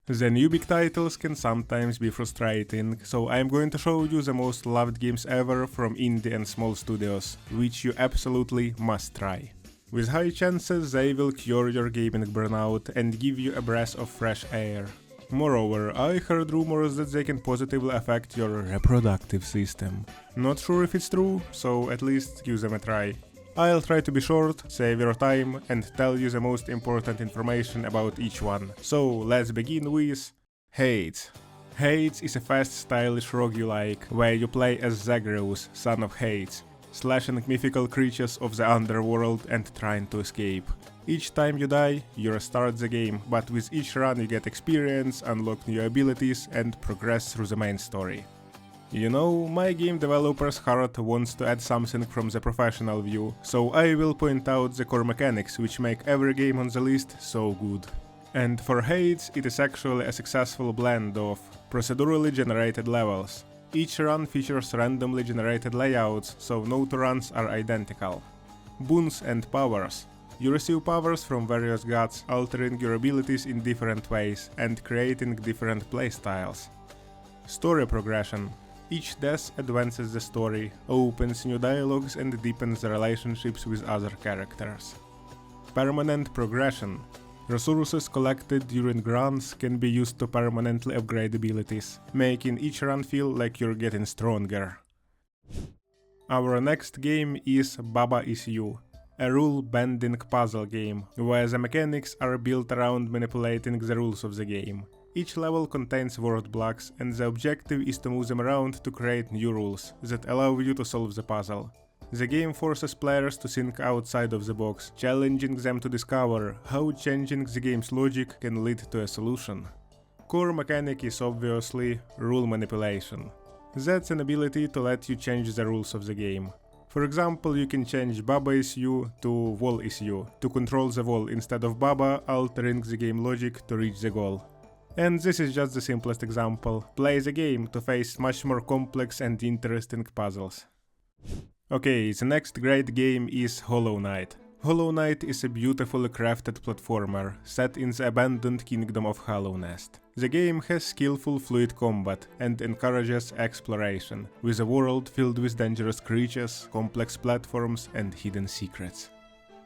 The new big titles can sometimes be frustrating, so I'm going to show you the most loved games ever from indie and small studios, which you absolutely must try. With high chances they will cure your gaming burnout and give you a breath of fresh air. Moreover, I heard rumors that they can positively affect your reproductive system. Not sure if it's true, so at least give them a try. I'll try to be short, save your time, and tell you the most important information about each one. So let's begin with Hades. Hades is a fast, stylish roguelike where you play as Zagreus, son of Hades, slashing mythical creatures of the Underworld and trying to escape. Each time you die, you restart the game, but with each run you get experience, unlock new abilities, and progress through the main story. You know, my game developer's heart wants to add something from the professional view, so I will point out the core mechanics which make every game on the list so good. And for Hades, it is actually a successful blend of procedurally generated levels. Each run features randomly generated layouts, so no two runs are identical. Boons and powers. You receive powers from various gods, altering your abilities in different ways and creating different playstyles. Story progression. Each death advances the story, opens new dialogues and deepens the relationships with other characters. Permanent progression. Resources collected during runs can be used to permanently upgrade abilities, making each run feel like you're getting stronger. Our next game is Baba Is You, a rule-bending puzzle game, where the mechanics are built around manipulating the rules of the game. Each level contains word blocks, and the objective is to move them around to create new rules that allow you to solve the puzzle. The game forces players to think outside of the box, challenging them to discover how changing the game's logic can lead to a solution. Core mechanic is obviously rule manipulation. That's an ability to let you change the rules of the game. For example, you can change Baba Is You to Wall Is You to control the wall instead of Baba, altering the game logic to reach the goal. And this is just the simplest example. Play the game to face much more complex and interesting puzzles. Okay, the next great game is Hollow Knight. Hollow Knight is a beautifully crafted platformer set in the abandoned kingdom of Hollow Nest. The game has skillful fluid combat and encourages exploration, with a world filled with dangerous creatures, complex platforms and hidden secrets.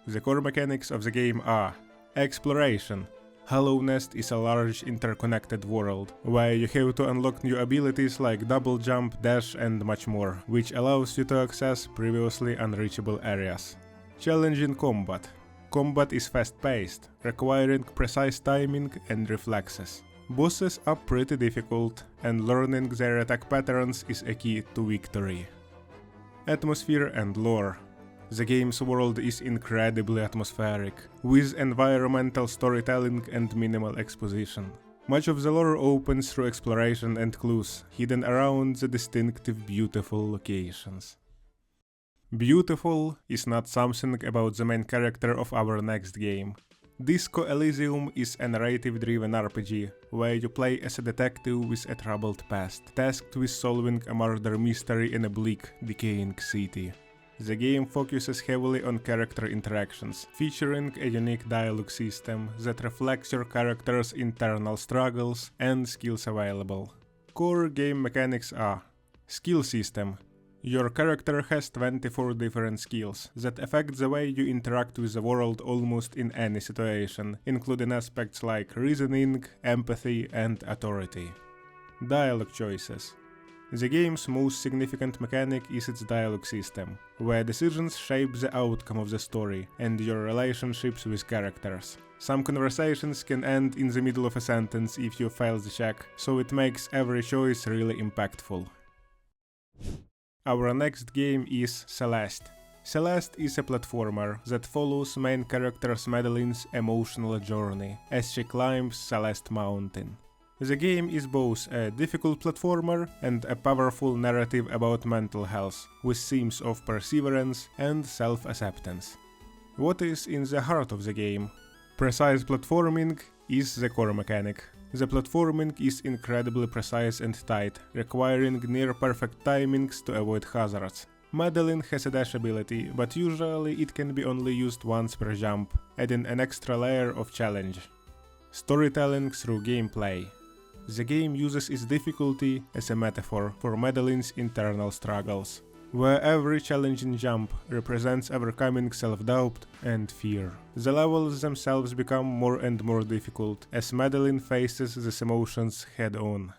The core mechanics of the game are exploration. Hollow Nest is a large interconnected world, where you have to unlock new abilities like double jump, dash and much more, which allows you to access previously unreachable areas. Challenging combat. Combat is fast-paced, requiring precise timing and reflexes. Bosses are pretty difficult, and learning their attack patterns is a key to victory. Atmosphere and lore. The game's world is incredibly atmospheric, with environmental storytelling and minimal exposition. Much of the lore opens through exploration and clues, hidden around the distinctive beautiful locations. Beautiful is not something about the main character of our next game. Disco Elysium is a narrative-driven RPG, where you play as a detective with a troubled past, tasked with solving a murder mystery in a bleak, decaying city. The game focuses heavily on character interactions, featuring a unique dialogue system that reflects your character's internal struggles and skills available. Core game mechanics are skill system. Your character has 24 different skills that affect the way you interact with the world almost in any situation, including aspects like reasoning, empathy, and authority. Dialogue choices. The game's most significant mechanic is its dialogue system, where decisions shape the outcome of the story and your relationships with characters. Some conversations can end in the middle of a sentence if you fail the check, so it makes every choice really impactful. Our next game is Celeste. Celeste is a platformer that follows main character Madeline's emotional journey as she climbs Celeste Mountain. The game is both a difficult platformer and a powerful narrative about mental health, with themes of perseverance and self-acceptance. What is in the heart of the game? Precise platforming is the core mechanic. The platforming is incredibly precise and tight, requiring near-perfect timings to avoid hazards. Madeline has a dash ability, but usually it can be only used once per jump, adding an extra layer of challenge. Storytelling through gameplay. The game uses its difficulty as a metaphor for Madeline's internal struggles, where every challenging jump represents overcoming self-doubt and fear. The levels themselves become more and more difficult as Madeline faces these emotions head-on.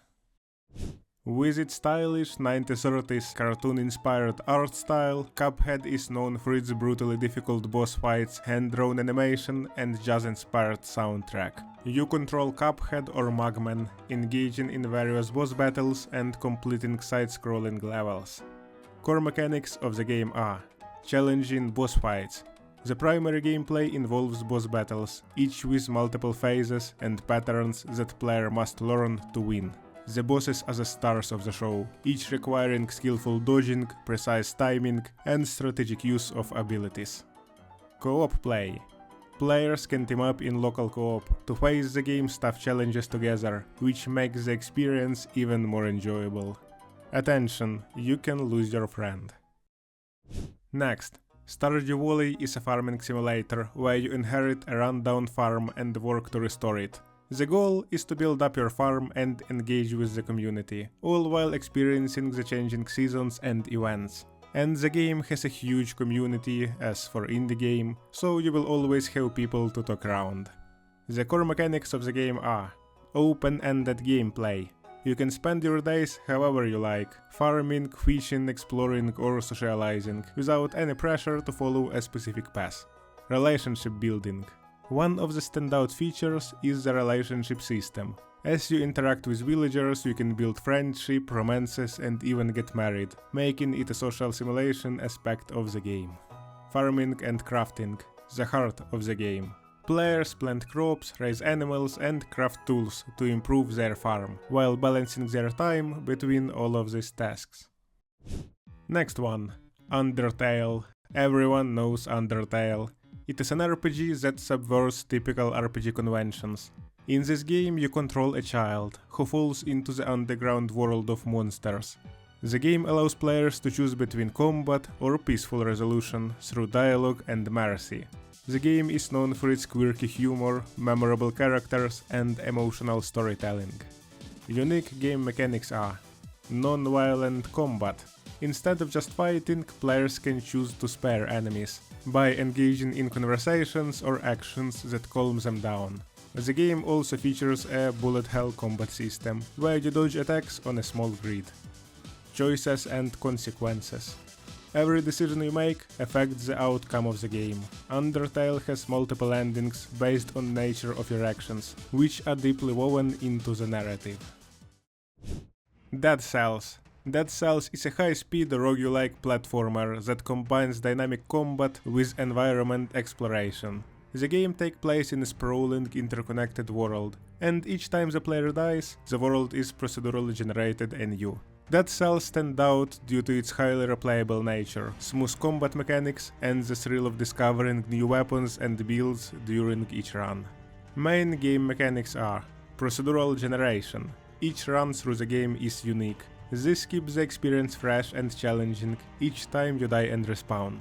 With its stylish 1930s cartoon-inspired art style, Cuphead is known for its brutally difficult boss fights, hand-drawn animation, and jazz-inspired soundtrack. You control Cuphead or Mugman, engaging in various boss battles and completing side-scrolling levels. Core mechanics of the game are challenging boss fights. The primary gameplay involves boss battles, each with multiple phases and patterns that player must learn to win. The bosses are the stars of the show, each requiring skillful dodging, precise timing, and strategic use of abilities. Co-op play. Players can team up in local co-op to face the game's tough challenges together, which makes the experience even more enjoyable. Attention, you can lose your friend. Next, Stardew Valley is a farming simulator where you inherit a rundown farm and work to restore it. The goal is to build up your farm and engage with the community, all while experiencing the changing seasons and events. And the game has a huge community as for indie game, so you will always have people to talk around. The core mechanics of the game are open-ended gameplay. You can spend your days however you like, farming, fishing, exploring or socializing, without any pressure to follow a specific path. Relationship building. One of the standout features is the relationship system. As you interact with villagers, you can build friendship, romances, and even get married, making it a social simulation aspect of the game. Farming and crafting, the heart of the game. Players plant crops, raise animals, and craft tools to improve their farm, while balancing their time between all of these tasks. Next one, Undertale. Everyone knows Undertale. It is an RPG that subverts typical RPG conventions. In this game you control a child, who falls into the underground world of monsters. The game allows players to choose between combat or peaceful resolution through dialogue and mercy. The game is known for its quirky humor, memorable characters, and emotional storytelling. Unique game mechanics are non-violent combat. Instead of just fighting, players can choose to spare enemies by engaging in conversations or actions that calm them down. The game also features a bullet hell combat system, where you dodge attacks on a small grid. Choices and consequences. Every decision you make affects the outcome of the game. Undertale has multiple endings based on nature of your actions, which are deeply woven into the narrative. Dead Cells. Dead Cells is a high-speed roguelike platformer that combines dynamic combat with environment exploration. The game takes place in a sprawling, interconnected world, and each time the player dies, the world is procedurally generated anew. Dead Cells stand out due to its highly replayable nature, smooth combat mechanics, and the thrill of discovering new weapons and builds during each run. Main game mechanics are procedural generation. Each run through the game is unique. This keeps the experience fresh and challenging each time you die and respawn.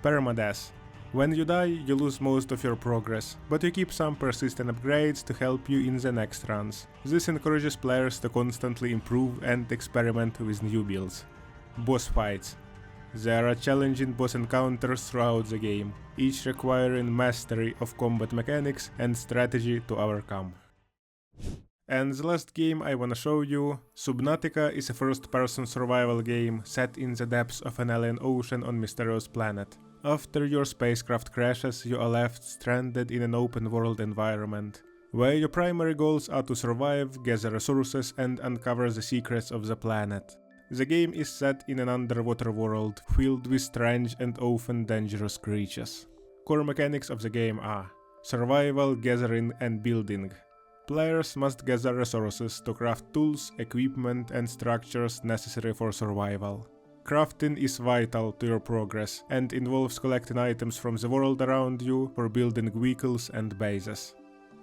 Permadeath. When you die, you lose most of your progress, but you keep some persistent upgrades to help you in the next runs. This encourages players to constantly improve and experiment with new builds. Boss fights. There are challenging boss encounters throughout the game, each requiring mastery of combat mechanics and strategy to overcome. And the last game I wanna show you, Subnautica, is a first-person survival game set in the depths of an alien ocean on mysterious planet. After your spacecraft crashes, you are left stranded in an open-world environment, where your primary goals are to survive, gather resources, and uncover the secrets of the planet. The game is set in an underwater world filled with strange and often dangerous creatures. Core mechanics of the game are survival, gathering, and building. Players must gather resources to craft tools, equipment, and structures necessary for survival. Crafting is vital to your progress and involves collecting items from the world around you for building vehicles and bases.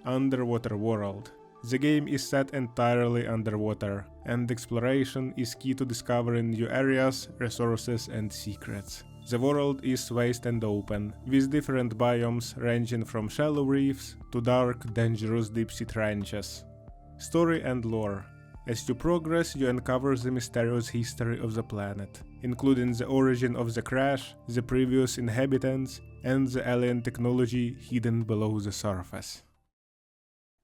Underwater world. The game is set entirely underwater, and exploration is key to discovering new areas, resources, and secrets. The world is vast and open, with different biomes ranging from shallow reefs to dark, dangerous deep-sea trenches. Story and lore. As you progress, you uncover the mysterious history of the planet, including the origin of the crash, the previous inhabitants, and the alien technology hidden below the surface.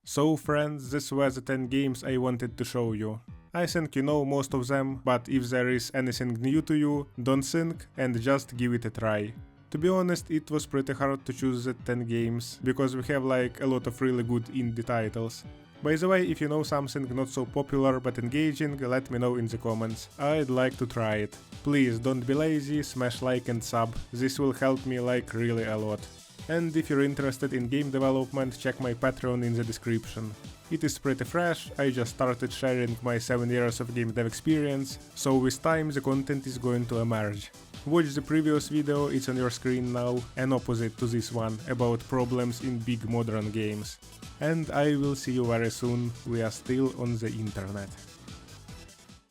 So friends, this were the 10 games I wanted to show you. I think you know most of them, but if there is anything new to you, don't think and just give it a try. To be honest, it was pretty hard to choose the 10 games, because we have like a lot of really good indie titles. By the way, if you know something not so popular but engaging, let me know in the comments. I'd like to try it. Please don't be lazy, smash like and sub, this will help me like really a lot. And if you're interested in game development, check my Patreon in the description. It is pretty fresh, I just started sharing my 7 years of game dev experience, so with time the content is going to emerge. Watch the previous video, it's on your screen now, and opposite to this one, about problems in big modern games. And I will see you very soon, we are still on the internet.